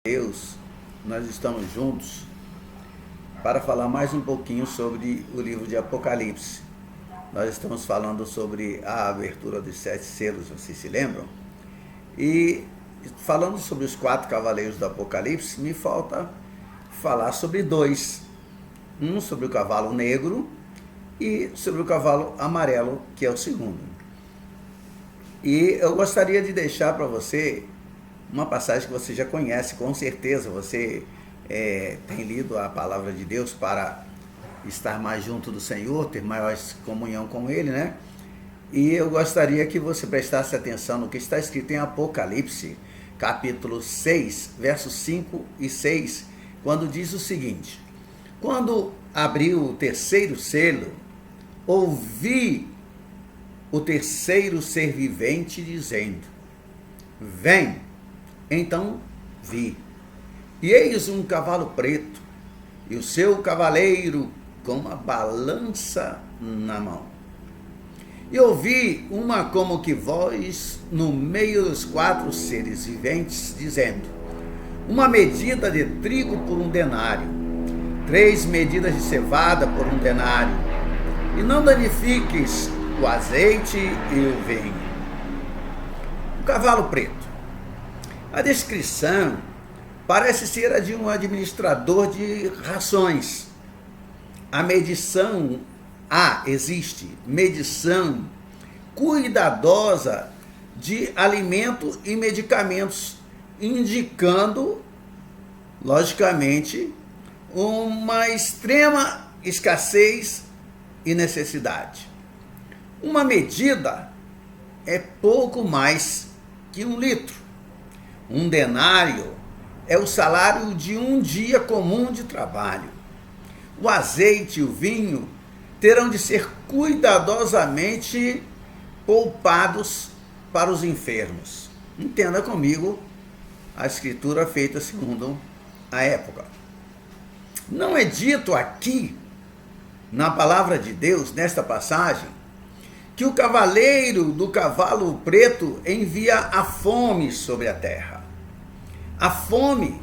Deus, nós estamos juntos para falar mais um pouquinho sobre o livro de Apocalipse. Nós estamos falando sobre a abertura dos 7 selos, vocês se lembram? E falando sobre os 4 cavaleiros do Apocalipse, me falta falar sobre 2. Um sobre o cavalo negro e sobre o cavalo amarelo, que é o segundo. E eu gostaria de deixar para você uma passagem que você já conhece, com certeza. Você tem lido a palavra de Deus para estar mais junto do Senhor, ter maior comunhão com Ele, né? E eu gostaria que você prestasse atenção no que está escrito em Apocalipse, capítulo 6, versos 5 e 6, quando diz o seguinte: quando abriu o terceiro selo, ouvi o terceiro ser vivente dizendo: vem. Então vi, e eis um cavalo preto, e o seu cavaleiro com uma balança na mão. E ouvi uma como que voz no meio dos 4 seres viventes, dizendo: uma medida de trigo por 1 denário, 3 medidas de cevada por 1 denário, e não danifiques o azeite e o vinho. O cavalo preto. A descrição parece ser a de um administrador de rações. Existe medição cuidadosa de alimento e medicamentos, indicando, logicamente, uma extrema escassez e necessidade. Uma medida é pouco mais que 1 litro. 1 denário é o salário de um dia comum de trabalho. O azeite e o vinho terão de ser cuidadosamente poupados para os enfermos. Entenda comigo a escritura feita segundo a época. Não é dito aqui, na palavra de Deus, nesta passagem, que o cavaleiro do cavalo preto envia a fome sobre a terra. A fome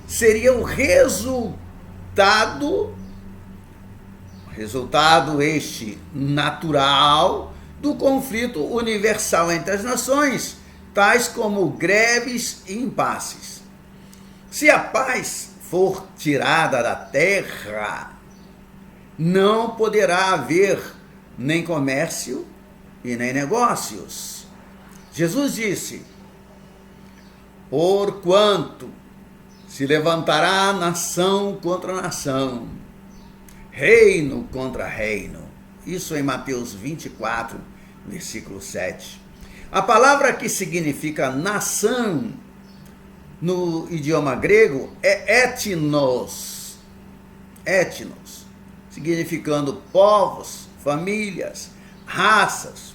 seria o resultado este natural do conflito universal entre as nações, tais como greves e impasses. Se a paz for tirada da terra, não poderá haver nem comércio e nem negócios. Jesus disse: porquanto se levantará nação contra nação, reino contra reino. Isso em Mateus 24, versículo 7. A palavra que significa nação no idioma grego é etnos. Etnos, significando povos, famílias, raças.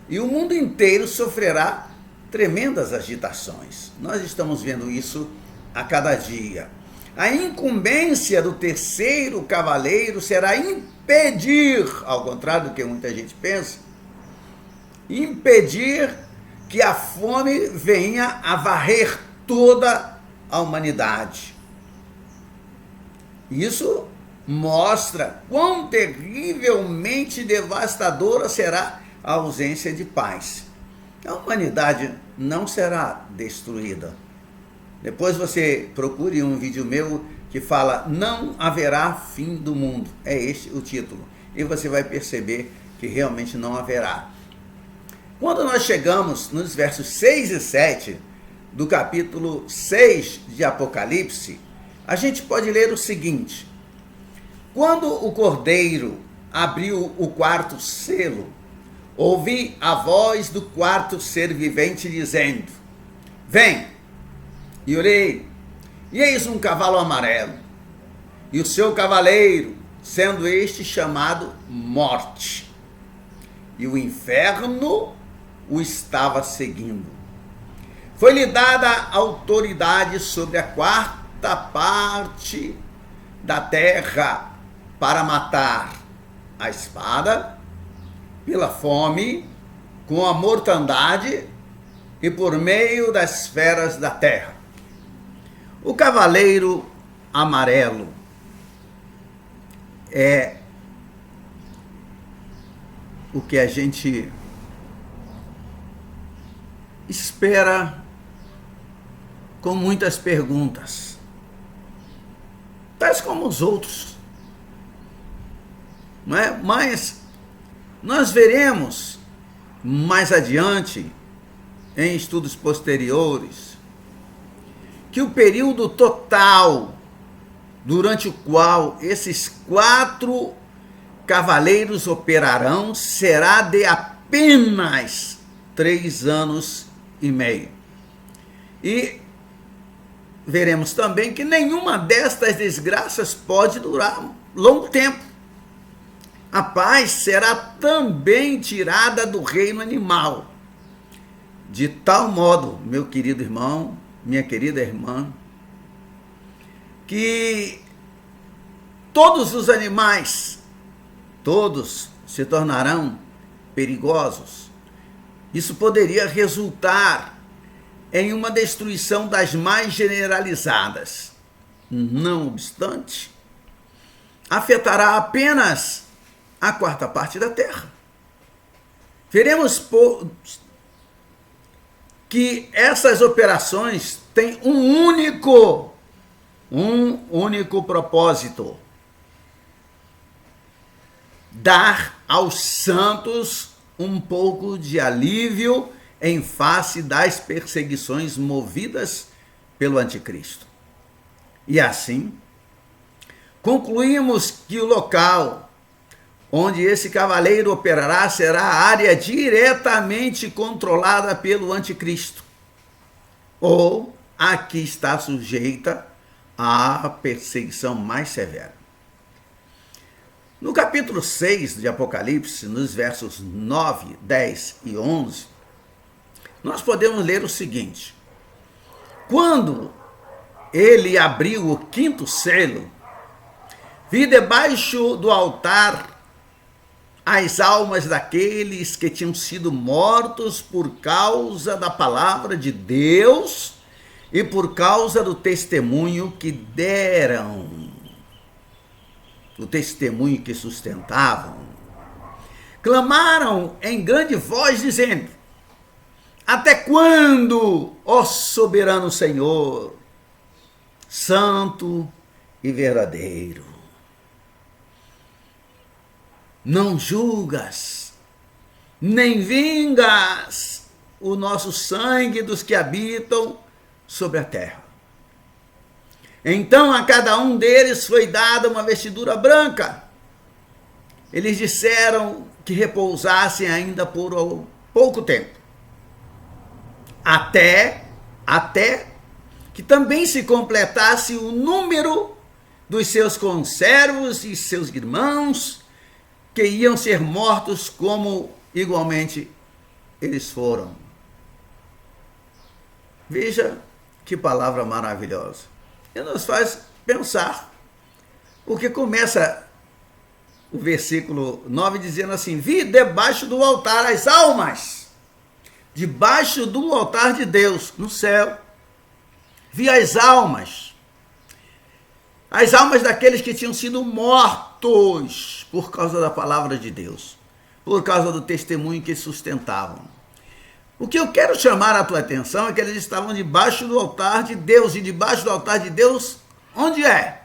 E o mundo inteiro sofrerá tremendas agitações. Nós estamos vendo isso a cada dia. A incumbência do terceiro cavaleiro será impedir, ao contrário do que muita gente pensa, impedir que a fome venha a varrer toda a humanidade. Isso mostra quão terrivelmente devastadora será a ausência de paz. A humanidade não será destruída. Depois você procure um vídeo meu que fala: não haverá fim do mundo. É este o título. E você vai perceber que realmente não haverá. Quando nós chegamos nos versos 6 e 7 do capítulo 6 de Apocalipse, a gente pode ler o seguinte: quando o Cordeiro abriu o 4º selo, ouvi a voz do 4º ser vivente dizendo: vem. E olhei, e eis um cavalo amarelo, e o seu cavaleiro, sendo este chamado Morte, e o inferno o estava seguindo. Foi-lhe dada autoridade sobre a 4ª parte da terra, para matar a espada, pela fome, com a mortandade e por meio das feras da terra. O cavaleiro amarelo é o que a gente espera com muitas perguntas, tais como os outros, não é? Mas nós veremos mais adiante, em estudos posteriores, que o período total durante o qual esses 4 cavaleiros operarão será de apenas 3 anos e meio. E veremos também que nenhuma destas desgraças pode durar longo tempo. A paz será também tirada do reino animal. De tal modo, meu querido irmão, minha querida irmã, que todos os animais, todos se tornarão perigosos. Isso poderia resultar em uma destruição das mais generalizadas. Não obstante, afetará apenas a 4ª parte da terra. Veremos que essas operações têm um único propósito: dar aos santos um pouco de alívio em face das perseguições movidas pelo anticristo. E assim, concluímos que o local onde esse cavaleiro operará será a área diretamente controlada pelo anticristo, ou a que está sujeita à perseguição mais severa. No capítulo 6 de Apocalipse, nos versos 9, 10 e 11, nós podemos ler o seguinte: quando ele abriu o 5º selo, vi debaixo do altar as almas daqueles que tinham sido mortos por causa da palavra de Deus e por causa do testemunho que deram, o testemunho que sustentavam. Clamaram em grande voz, dizendo: até quando, ó soberano Senhor, santo e verdadeiro, não julgas, nem vingas o nosso sangue dos que habitam sobre a terra? Então a cada um deles foi dada uma vestidura branca. Eles disseram que repousassem ainda por pouco tempo, até que também se completasse o número dos seus conservos e seus irmãos, que iam ser mortos como igualmente eles foram. Veja que palavra maravilhosa. E nos faz pensar, porque começa o versículo 9 dizendo assim: vi debaixo do altar as almas, debaixo do altar de Deus, no céu. Vi as almas daqueles que tinham sido mortos por causa da palavra de Deus, por causa do testemunho que sustentavam. O que eu quero chamar a tua atenção é que eles estavam debaixo do altar de Deus. E debaixo do altar de Deus, onde é?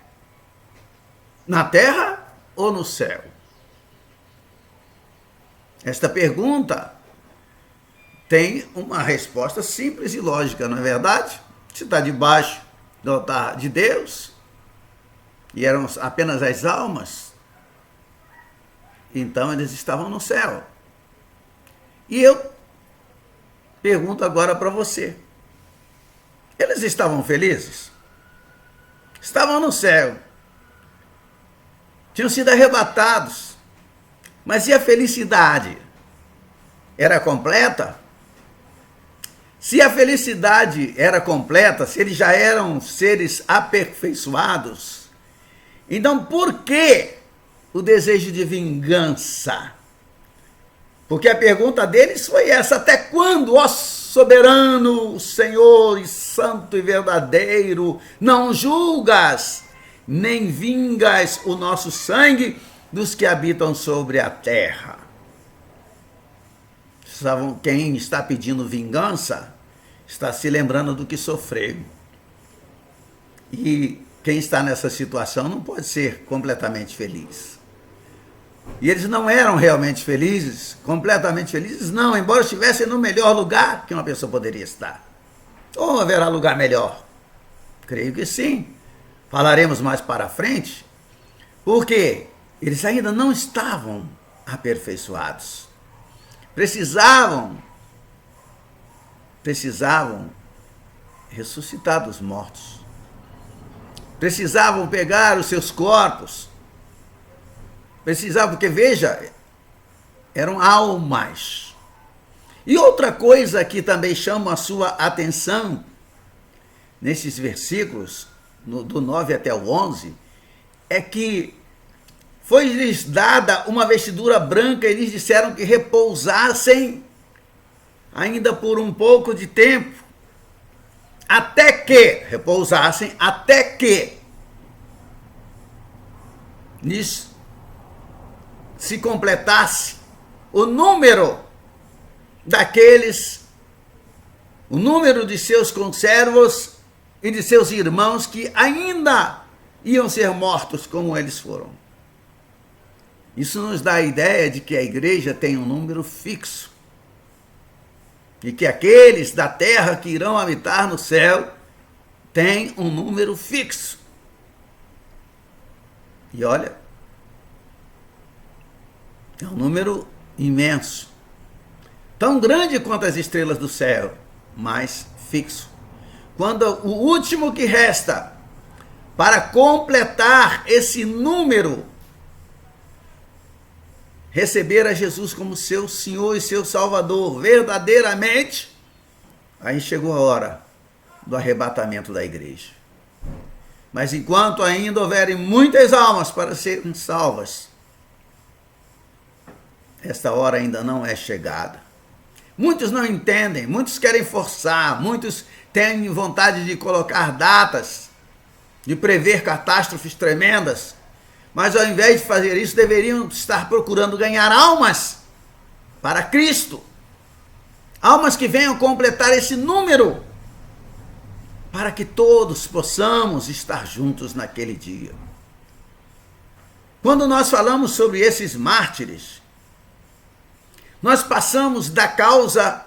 Na terra ou no céu? Esta pergunta tem uma resposta simples e lógica, não é verdade? Se está debaixo do altar de Deus, e eram apenas as almas, então eles estavam no céu. E eu pergunto agora para você: eles estavam felizes? Estavam no céu, tinham sido arrebatados, mas e a felicidade? Era completa? Se a felicidade era completa, se eles já eram seres aperfeiçoados, então por que o desejo de vingança? Porque a pergunta deles foi essa: até quando, ó soberano, Senhor e santo e verdadeiro, não julgas, nem vingas o nosso sangue dos que habitam sobre a terra. Quem está pedindo vingança está se lembrando do que sofreu. E quem está nessa situação não pode ser completamente feliz. E eles não eram realmente felizes, completamente felizes, não, embora estivessem no melhor lugar que uma pessoa poderia estar. Ou haverá lugar melhor? Creio que sim. Falaremos mais para frente, porque eles ainda não estavam aperfeiçoados. Precisavam ressuscitar dos mortos. Precisavam pegar os seus corpos. Precisavam, porque veja, eram almas. E outra coisa que também chama a sua atenção, nesses versículos, do 9 até o 11, é que foi-lhes dada uma vestidura branca e lhes disseram que repousassem ainda por um pouco de tempo, até que lhes se completasse o número de seus conservos e de seus irmãos que ainda iam ser mortos como eles foram. Isso nos dá a ideia de que a igreja tem um número fixo e que aqueles da terra que irão habitar no céu têm um número fixo. E olha, é um número imenso, tão grande quanto as estrelas do céu, mas fixo. Quando o último que resta para completar esse número receber a Jesus como seu Senhor e seu Salvador verdadeiramente, aí chegou a hora do arrebatamento da igreja. Mas enquanto ainda houverem muitas almas para serem salvas, esta hora ainda não é chegada. Muitos não entendem, muitos querem forçar, muitos têm vontade de colocar datas, de prever catástrofes tremendas, mas ao invés de fazer isso, deveriam estar procurando ganhar almas para Cristo. Almas que venham completar esse número, para que todos possamos estar juntos naquele dia. Quando nós falamos sobre esses mártires, nós passamos da causa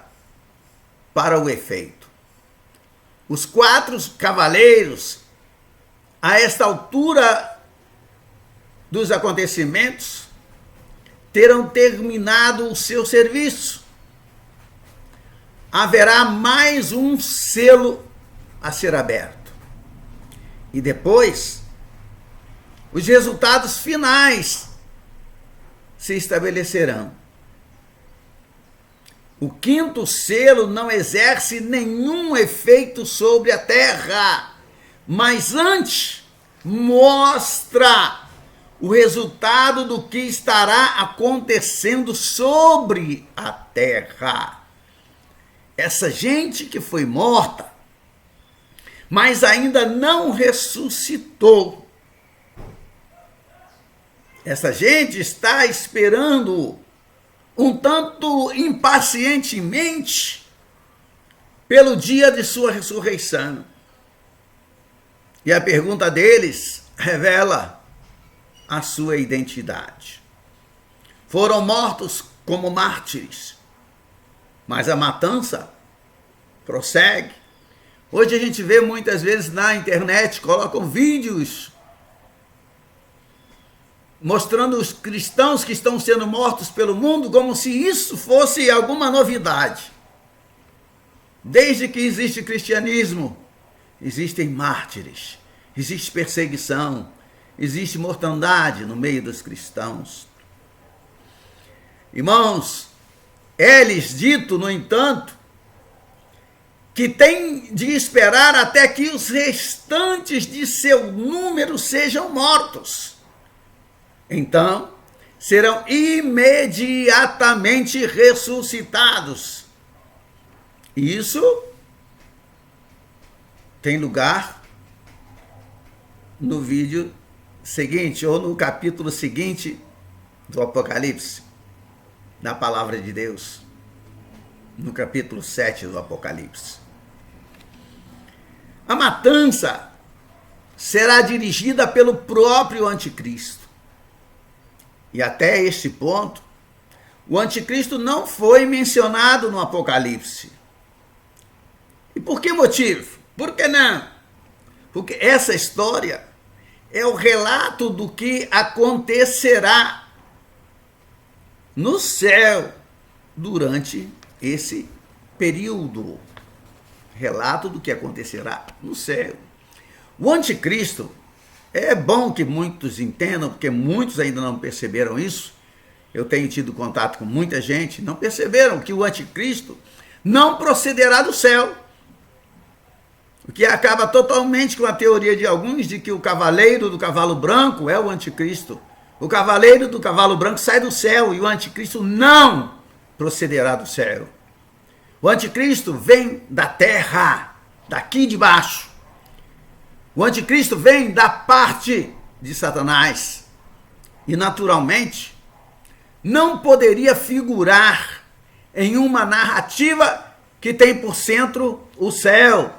para o efeito. Os 4 cavaleiros, a esta altura dos acontecimentos, terão terminado o seu serviço. Haverá mais um selo a ser aberto. E depois, os resultados finais se estabelecerão. O 5º selo não exerce nenhum efeito sobre a terra, mas antes mostra o resultado do que estará acontecendo sobre a terra. Essa gente que foi morta, mas ainda não ressuscitou. Essa gente está esperando um tanto impacientemente pelo dia de sua ressurreição. E a pergunta deles revela a sua identidade. Foram mortos como mártires, mas a matança prossegue. Hoje a gente vê muitas vezes na internet, colocam vídeos mostrando os cristãos que estão sendo mortos pelo mundo como se isso fosse alguma novidade. Desde que existe cristianismo, existem mártires, existe perseguição, existe mortandade no meio dos cristãos. Irmãos, é-lhes dito, no entanto, que tem de esperar até que os restantes de seu número sejam mortos. Então, serão imediatamente ressuscitados. E isso tem lugar no vídeo seguinte, ou no capítulo seguinte do Apocalipse, da Palavra de Deus, no capítulo 7 do Apocalipse. A matança será dirigida pelo próprio anticristo. E até este ponto, o anticristo não foi mencionado no Apocalipse. E por que motivo? Por que não? Porque essa história é o relato do que acontecerá no céu durante esse período. Relato do que acontecerá no céu. O anticristo, é bom que muitos entendam, porque muitos ainda não perceberam isso. Eu tenho tido contato com muita gente, não perceberam que o anticristo não procederá do céu. O que acaba totalmente com a teoria de alguns de que o cavaleiro do cavalo branco é o anticristo. O cavaleiro do cavalo branco sai do céu e o anticristo não procederá do céu. O anticristo vem da terra, daqui de baixo. O anticristo vem da parte de Satanás. E, naturalmente, não poderia figurar em uma narrativa que tem por centro o céu.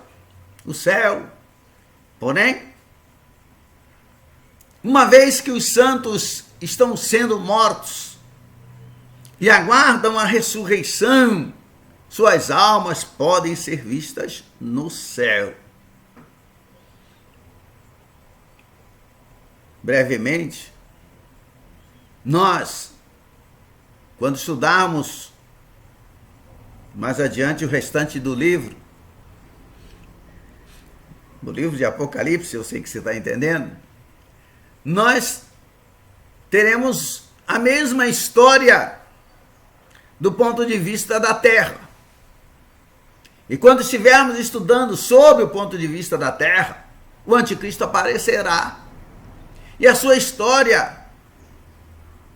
O céu. Porém, uma vez que os santos estão sendo mortos e aguardam a ressurreição, suas almas podem ser vistas no céu. Brevemente, nós, quando estudarmos mais adiante o restante do livro de Apocalipse, eu sei que você está entendendo, nós teremos a mesma história do ponto de vista da terra. E quando estivermos estudando sobre o ponto de vista da terra, o anticristo aparecerá. E a sua história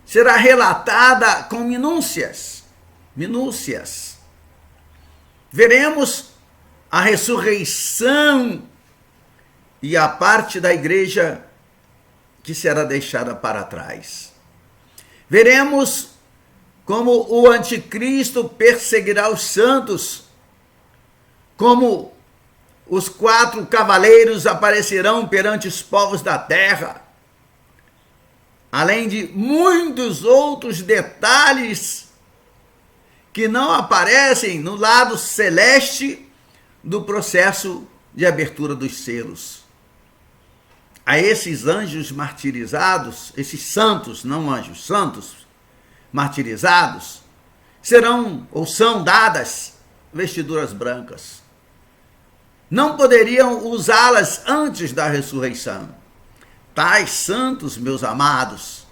será relatada com minúcias. Veremos a ressurreição e a parte da igreja que será deixada para trás. Veremos como o anticristo perseguirá os santos, como os 4 cavaleiros aparecerão perante os povos da terra, além de muitos outros detalhes que não aparecem no lado celeste do processo de abertura dos selos. A esses anjos martirizados, esses santos, não anjos, santos martirizados, serão ou são dadas vestiduras brancas. Não poderiam usá-las antes da ressurreição. Tais santos, meus amados,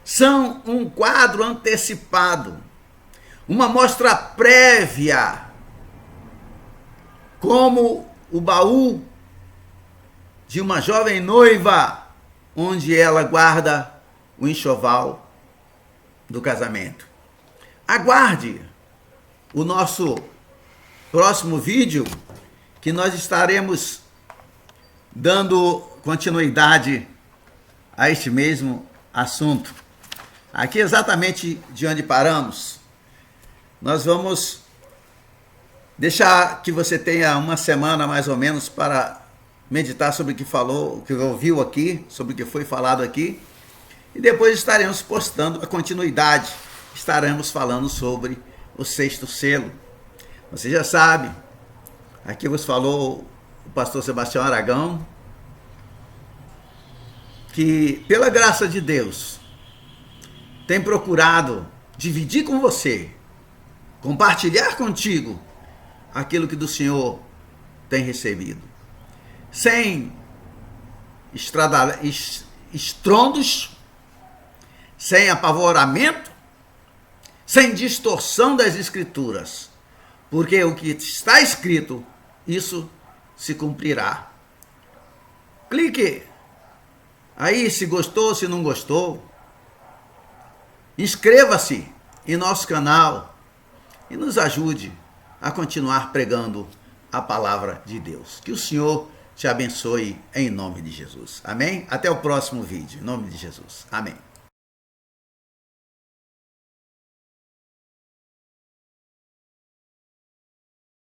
são um quadro antecipado, uma mostra prévia, como o baú de uma jovem noiva, onde ela guarda o enxoval do casamento. Aguarde o nosso próximo vídeo, que nós estaremos dando continuidade a este mesmo assunto. Aqui exatamente de onde paramos, nós vamos deixar que você tenha uma semana mais ou menos para meditar sobre o que falou, o que ouviu aqui, sobre o que foi falado aqui, e depois estaremos postando a continuidade. Estaremos falando sobre o 6º selo. Você já sabe, aqui vos falou o pastor Sebastião Aragão, que pela graça de Deus tem procurado dividir com você, compartilhar contigo aquilo que do Senhor tem recebido, sem estrondos, sem apavoramento, sem distorção das Escrituras, porque o que está escrito, isso se cumprirá. Clique aí se gostou, se não gostou. Inscreva-se em nosso canal e nos ajude a continuar pregando a palavra de Deus. Que o Senhor te abençoe em nome de Jesus. Amém? Até o próximo vídeo, em nome de Jesus. Amém.